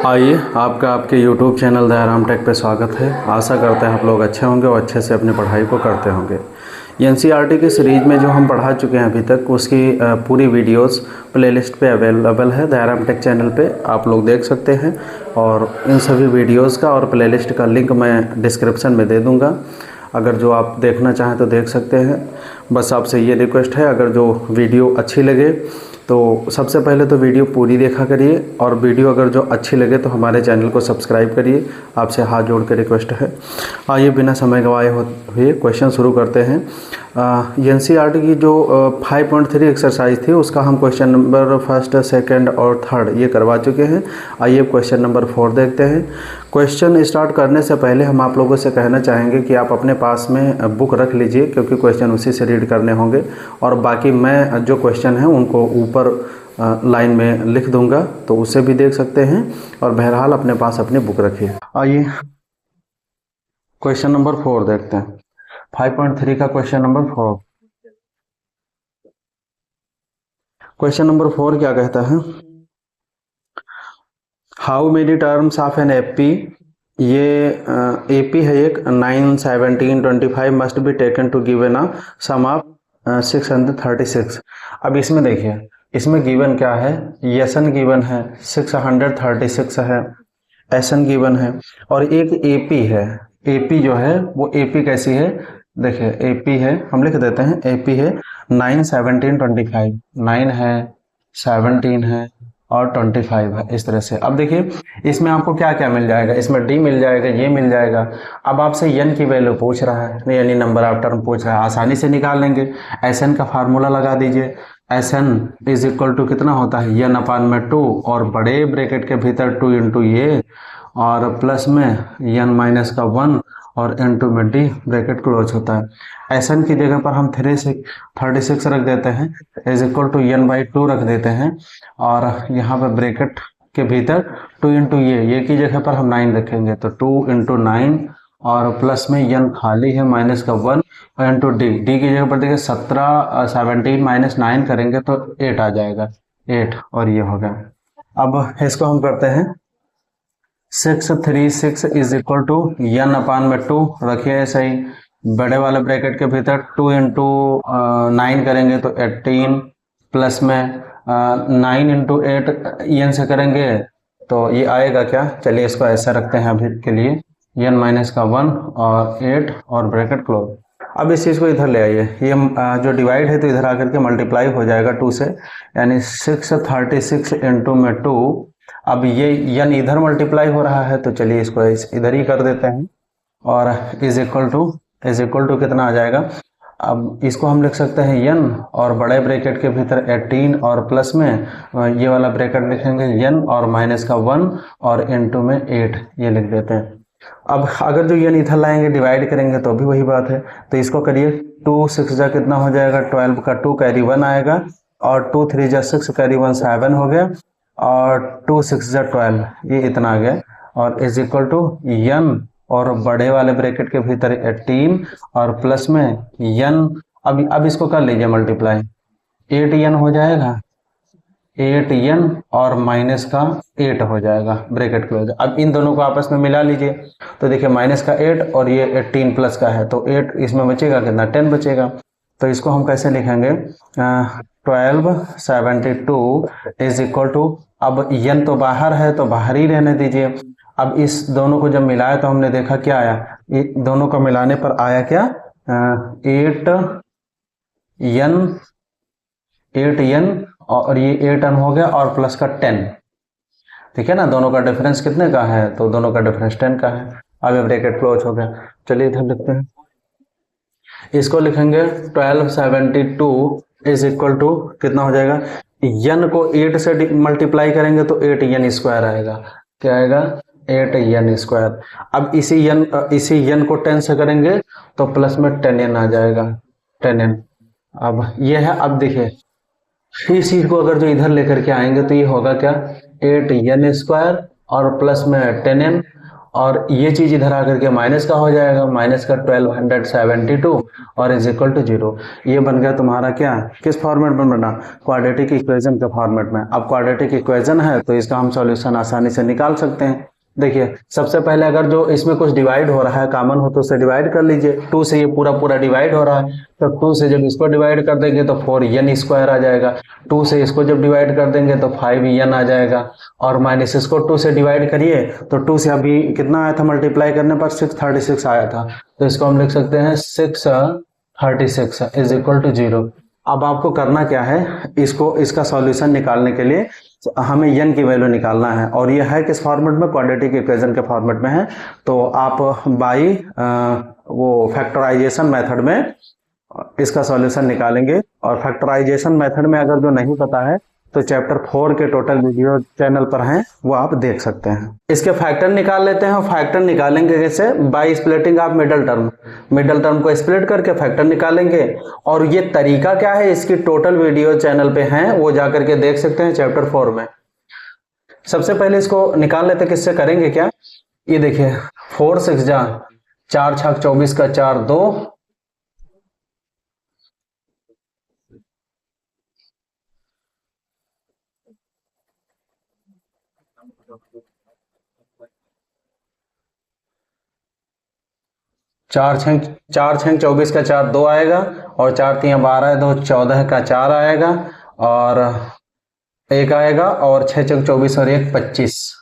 आइए आपका आपके YouTube चैनल दयाराम टेक पे स्वागत है। आशा करते हैं आप लोग अच्छे होंगे और अच्छे से अपनी पढ़ाई को करते होंगे। एनसीईआरटी की सीरीज़ में जो हम पढ़ा चुके हैं अभी तक उसकी पूरी वीडियोस प्लेलिस्ट पे अवेलेबल है। दयाराम टेक चैनल पे आप लोग देख सकते हैं और इन सभी वीडियोस का और प्लेलिस्ट का लिंक मैं डिस्क्रिप्शन में दे दूँगा। अगर जो आप देखना चाहें तो देख सकते हैं। बस आपसे ये रिक्वेस्ट है, अगर जो वीडियो अच्छी लगे तो सबसे पहले तो वीडियो पूरी देखा करिए और वीडियो अगर जो अच्छी लगे तो हमारे चैनल को सब्सक्राइब करिए। आपसे हाथ जोड़ के रिक्वेस्ट है। आइए बिना समय गंवाए हुए क्वेश्चन शुरू करते हैं। एनसीईआरटी की जो 5.3 एक्सरसाइज थी उसका हम क्वेश्चन नंबर फर्स्ट, सेकंड और थर्ड ये करवा चुके हैं। आइए क्वेश्चन नंबर 4 देखते हैं। क्वेश्चन स्टार्ट करने से पहले हम आप लोगों से कहना चाहेंगे कि आप अपने पास में बुक रख लीजिए, क्योंकि क्वेश्चन उसी से रीड करने होंगे और बाकी मैं जो क्वेश्चन है उनको ऊपर लाइन में लिख दूंगा, तो उसे भी देख सकते हैं। और बहरहाल अपने पास अपनी बुक रखिए। आइए क्वेश्चन नंबर 4 देखते हैं। 5.3 का क्वेश्चन नंबर 4। क्वेश्चन नंबर 4 क्या कहता है? How many terms of an AP, ये एपी है एक 9, 17, 25 must be taken to given a sum of 636। अब इसमें देखिए, इसमें गिवन क्या है? एसन गिवन है 636 है, एसन गिवन है और एक एपी है। एपी जो है वो एपी कैसी है? देखिए एपी है, हम लिख देते हैं एपी है 9, 17, 25। 9 है, 17 है और 25 है, इस तरह से। अब देखिए इसमें आपको क्या क्या मिल जाएगा? इसमें डी मिल जाएगा, ये मिल जाएगा। अब आपसे एन की वैल्यू पूछ रहा है, यानी नंबर ऑफ टर्म पूछ रहा है, आसानी से निकाल लेंगे। एस एन का फार्मूला लगा दीजिए। S n is equal to कितना होता है? एन अपान में 2 और बड़े ब्रैकेट के भीतर 2 इंटू ये और प्लस में एन माइनस का 1 और n2 में डी ब्रैकेट क्लोज होता है। एस एन की जगह पर हम 36 रख देते हैं, is equal to n by 2 रख देते हैं और यहाँ पर ब्रैकेट के भीतर 2 इंटू ये की जगह पर हम 9 रखेंगे, तो 2 इंटू 9 और प्लस में n खाली है माइनस का 1 और इंटू डी की जगह पर देखिए 17 माइनस 9 करेंगे तो 8 आ जाएगा, 8 और ये हो गया। अब इसको हम करते हैं 636 इज इक्वल टू एन अपान में 2 रखिए ऐसा ही, बड़े वाले ब्रैकेट के भीतर 2 इंटू 9 करेंगे तो 18 प्लस में 9 इंटू 8 एन से करेंगे तो ये आएगा क्या? चलिए इसको ऐसा रखते हैं अभी के लिए, एन माइनस का 1 और 8 और ब्रैकेट क्लोज। अब इस चीज़ को इधर ले आइए, ये जो डिवाइड है तो इधर आकर के मल्टीप्लाई हो जाएगा 2 से, यानी 636 इंटू में 2। अब ये यन इधर मल्टीप्लाई हो रहा है तो चलिए इसको इधर ही कर देते हैं और इज इक्वल टू कितना आ जाएगा? अब इसको हम लिख सकते हैं यन और बड़े ब्रैकेट के भीतर 18 और प्लस में ये वाला ब्रैकेट लिखेंगे यन और माइनस का 1 और इनटू में 8 ये लिख देते हैं। अब अगर जो यन इधर लाएंगे डिवाइड करेंगे तो भी वही बात है, तो इसको करिए 2 6 जा कितना हो जाएगा? 12 का 2 कैरी 1 आएगा और 2 3 जा 6 कैरी 1 7 हो गया और 2 6 जा 12 ये इतना आ गया और इज इक्वल टू यन और बड़े वाले ब्रैकेट के भीतर 18 और प्लस में यन। अब इसको कर लीजिए मल्टीप्लाई, 8 यन हो जाएगा, 8 यन और माइनस का 8 हो जाएगा ब्रैकेट क्लोज। अब इन दोनों को आपस में मिला लीजिए तो देखिए माइनस का 8 और ये 18 प्लस का है तो 8 इसमें बचेगा कितना? 10 बचेगा। तो इसको हम कैसे लिखेंगे? 1272 इज इक्वल टू, अब यन तो बाहर है तो बाहर ही रहने दीजिए। अब इस दोनों को जब मिलाया तो हमने देखा क्या आया? दोनों को मिलाने पर आया क्या? 8 यन और ये 8 n हो गया और प्लस का 10, ठीक है ना? दोनों का डिफरेंस कितने का है? तो दोनों का डिफरेंस 10 का है। अब ये ब्रैकेट क्लोज हो गया। चलिए इधर लिखते हैं, इसको लिखेंगे 1272 इज इक्वल टू कितना हो जाएगा? यन को 8 से मल्टीप्लाई करेंगे तो 8 यन स्क्वायर आएगा। क्या आएगा? 8 यन स्क्वायर। अब इसी यन को 10 से करेंगे तो प्लस में 10 यन आ जाएगा, 10 यन। अब ये है, अब देखिए इस चीज को अगर जो इधर लेकर के आएंगे तो ये होगा क्या? 8 यन स्क्वायर और प्लस में 10 यन और ये चीज इधर आकर के माइनस का हो जाएगा, माइनस का 1272 और इज इक्वल टू 0। ये बन गया तुम्हारा क्या, किस फॉर्मेट में बना, क्वाड्रेटिक इक्वेशन के फॉर्मेट में। अब क्वाड्रेटिक इक्वेशन है तो इसका हम सॉल्यूशन आसानी से निकाल सकते हैं। देखिए सबसे पहले अगर जो इसमें कुछ डिवाइड हो रहा है कॉमन हो तो उसे डिवाइड कर लीजिए। 2 से ये पूरा पूरा डिवाइड हो रहा है तो 2 से जब इसको डिवाइड कर देंगे तो 4n स्क्वायर आ जाएगा। 2 से इसको जब डिवाइड कर देंगे तो 5n आ जाएगा। और माइनस इसको 2 से डिवाइड करिए तो 2 से अभी कितना आया था मल्टीप्लाई करने पर, 636 आया था। तो इसको हम लिख सकते हैं 636 इज इक्वल टू 0। अब आपको करना क्या है, इसका सॉल्यूशन निकालने के लिए हमें n की वैल्यू निकालना है और ये है किस फॉर्मेट में, क्वाड्रेटिक इक्वेशन के फॉर्मेट में है। तो आप बाई वो फैक्टराइजेशन मेथड में इसका सॉल्यूशन निकालेंगे। और फैक्टराइजेशन मेथड में अगर जो नहीं पता है तो चैप्टर 4 के टोटल वीडियो चैनल पर हैं, वो आप देख सकते हैं। इसके फैक्टर निकाल लेते हैं। फैक्टर निकालेंगे कैसे, by splitting of middle term को स्प्लिट करके फैक्टर निकालेंगे। और ये तरीका क्या है, इसकी टोटल वीडियो चैनल पे हैं, वो जाकर के देख सकते हैं चैप्टर 4 में। सबसे पहले इसको निकाल लेते, किससे करेंगे क्या, ये देखिए 4 6 जा 4 6 24 का 4 2 4 6 24 का 4 2 आएगा और 4 3 12 2 14 का 4 आएगा और 1 आएगा और 6 6 24 और 1 25।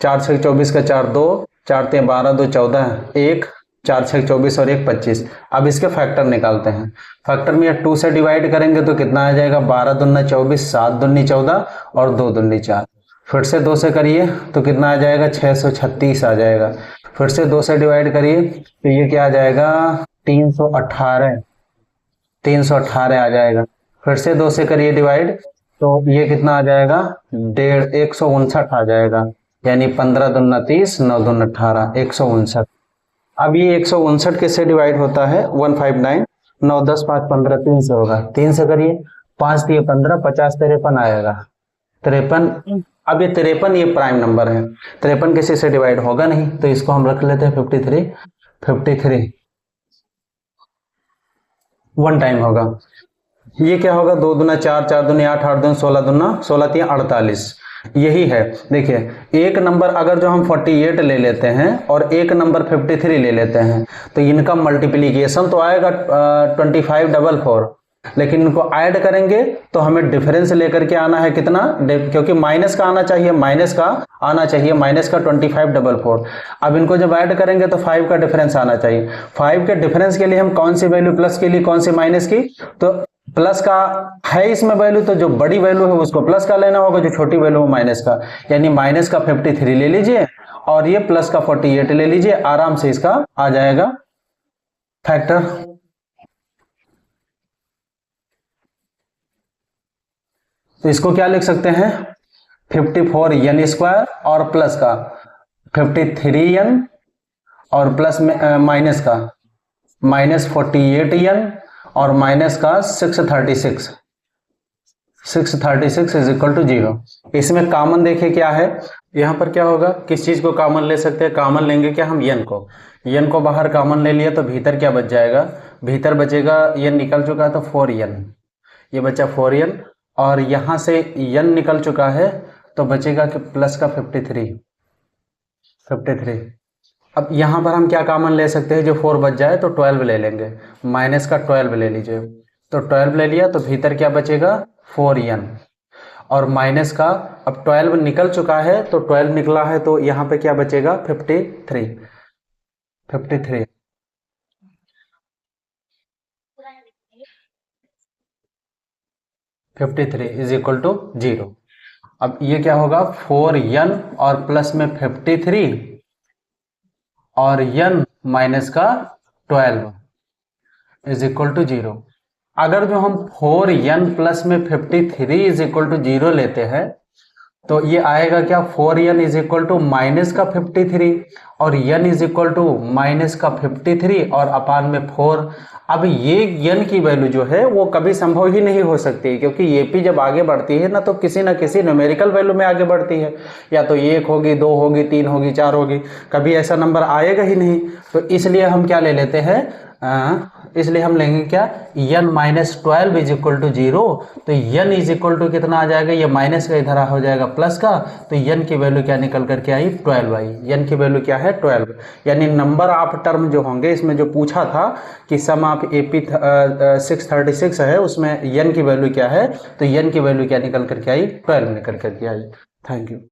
4 6 24 का 4 2 4 3 12 2 14 1 4 6 24 और 1 25। अब इसके फैक्टर निकालते हैं। फैक्टर में 2 से डिवाइड करेंगे तो कितना आ जाएगा, 12 दूनी 24 7 दूनी 14 और 2 दूनी 4। फिर से 2 से करिए तो कितना आ जाएगा, 636 आ जाएगा। फिर से 2 से डिवाइड करिए तो ये क्या आ जाएगा, 318 आ जाएगा। फिर से 2 से करिए डिवाइड तो ये कितना आ जाएगा, 159 आ जाएगा। यानी 15 दूना 30 9 दूना 18 159। अब ये 159 किससे डिवाइड होता है, 159 9 10 5 15 3 से होगा। 3 से करिए 5 3 15 50 53 आएगा 53। अब ये 53 ये प्राइम नंबर है, 53 किसी से डिवाइड होगा नहीं तो इसको हम रख लेते हैं 53 वन टाइम होगा। ये क्या होगा, 2 दूना 4 4 दूनी 8 8 दूनी 16 दूना 16 3 48। यही है। देखिए एक नंबर अगर जो हम 48 ले लेते हैं और एक नंबर 53 ले लेते हैं तो इनका मल्टीप्लीकेशन तो आएगा 2544, लेकिन इनको ऐड करेंगे तो हमें डिफरेंस लेकर के आना है कितना, क्योंकि माइनस का आना चाहिए, माइनस का 2544। अब इनको जब ऐड करेंगे तो 5 का डिफरेंस आना चाहिए। 5 के डिफरेंस के लिए हम कौन सी वैल्यू प्लस के लिए कौन सी माइनस की, तो प्लस का है इसमें वैल्यू तो जो बड़ी वैल्यू है उसको प्लस का लेना होगा, जो छोटी वैल्यू है माइनस का। यानी माइनस का 53 ले लीजिए और ये प्लस का 48 ले लीजिए, आराम से इसका आ जाएगा फैक्टर। तो इसको क्या लिख सकते हैं, 54n स्क्वायर और प्लस का 53n और प्लस में माइनस का -48n और माइनस का 636 इज इक्वल टू 0। इसमें कॉमन देखिए क्या है, यहां पर क्या होगा, किस चीज को कॉमन ले सकते हैं, कॉमन लेंगे क्या हम n को बाहर कॉमन ले लिया तो भीतर क्या बच जाएगा, भीतर बचेगा n निकल चुका है तो 4n, ये बचा 4n और यहां से n निकल चुका है तो बचेगा कि प्लस का 53। अब यहां पर हम क्या कॉमन ले सकते हैं, जो 4 बच जाए तो 12 ले लेंगे, माइनस का 12 ले लीजिए तो 12 ले लिया तो भीतर क्या बचेगा 4n और माइनस का, अब 12 निकल चुका है तो 12 निकला है तो यहां पे क्या बचेगा 53 इज इक्वल टू 0। अब ये क्या होगा 4n और प्लस में 53 और n माइनस का 12 इज इक्वल टू 0। अगर जो हम 4n प्लस में 53 इज इक्वल टू 0 लेते हैं तो ये आएगा क्या, 4n is equal to minus का 53 और n is equal to minus का 53 और अपान में 4। अब ये n की वैल्यू जो है वो कभी संभव ही नहीं हो सकती, क्योंकि ये p जब आगे बढ़ती है ना तो किसी ना किसी न्यूमेरिकल वैल्यू में आगे बढ़ती है, या तो 1 होगी, 2 होगी, 3 होगी, 4 होगी, कभी ऐसा नंबर आएगा ही नहीं। तो इसलिए हम क्या ले लेते हैं, इसलिए हम लेंगे क्या, n minus 12 is equal to 0। तो n इज इक्वल टू कितना आ जाएगा, ये माइनस का इधर हो जाएगा प्लस का, तो n की वैल्यू क्या निकल करके आई, 12 आई। n की वैल्यू क्या है, 12। यानी नंबर ऑफ टर्म जो होंगे, इसमें जो पूछा था कि सम ऑफ AP 636 है, उसमें n की वैल्यू क्या है, तो n की वैल्यू क्या निकल करके आई, 12 निकल करके आई। Thank you.